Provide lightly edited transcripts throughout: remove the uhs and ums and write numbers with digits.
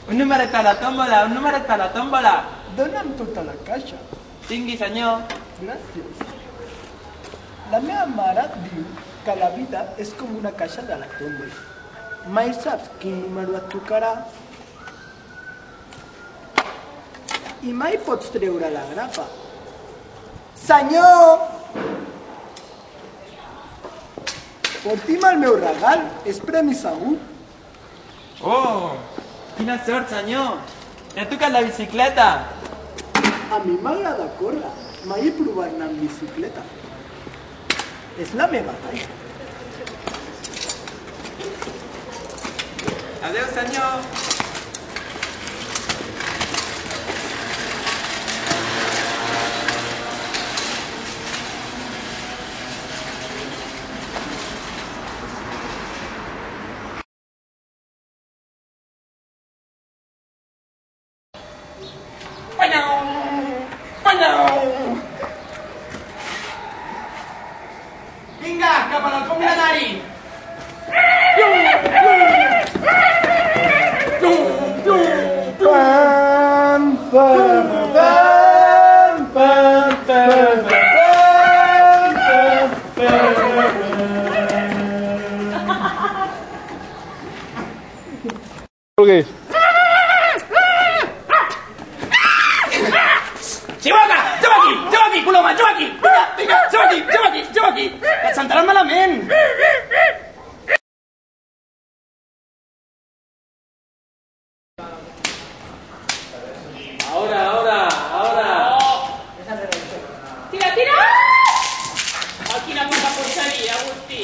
Un numeret a la tòmbola, un numeret a la tòmbola. Dona'm tota la caixa. Tingui, senyor. Gràcies. La meva mare diu que la vida és com una caixa de la tòmbola. Mai saps quin número et tocarà i mai pots treure la grapa. Senyor! Porti'm el meu regal, és premi segur. Oh, quina sort, senyor. Ja ha tocat la bicicleta. A mi m'agrada córrer, mai he provat anar amb bicicleta. És la meva caixa. Adéu, senyor. Vinga, cap a l'alfom granari! Seu aquí, coloma, seu aquí! Vinga, seu aquí! Et sentaran malament! Ahora! Tira, tira! Oh, quina puta porqueria, Agustí!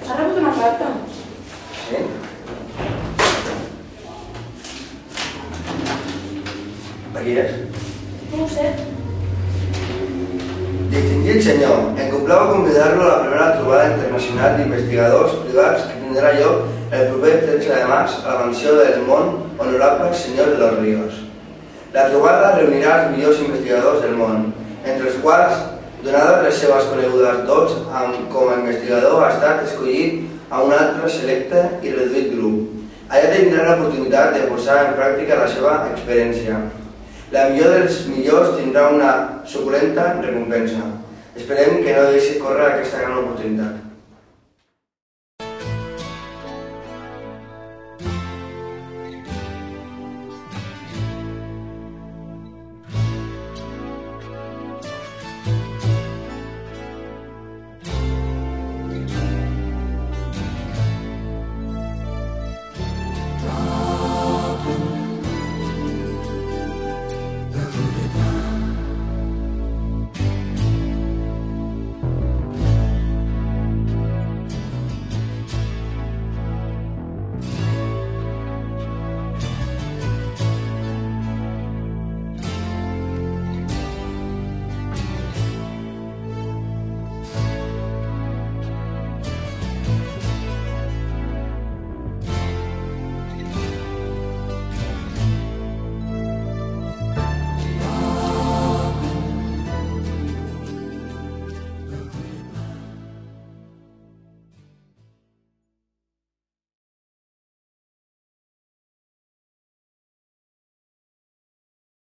Ha rebut una carta. Sí? Per qui és? No ho sé. Distingit senyor, em complau a convidar-lo a la primera trobada internacional d'investigadors privats que tindrà lloc el proper 13 de març a la mansió del món honorable senyor de los Ríos. La trobada reunirà els millors investigadors del món, entre els quals, donades les seves conegudes dots, com a investigador ha estat escollit a un altre selecte i reduït grup. Allà tindrà l'oportunitat de posar en pràctica la seva experiència. La millor dels millors tindrà una suculenta recompensa. Esperem que no deixi córrer aquesta gran oportunitat.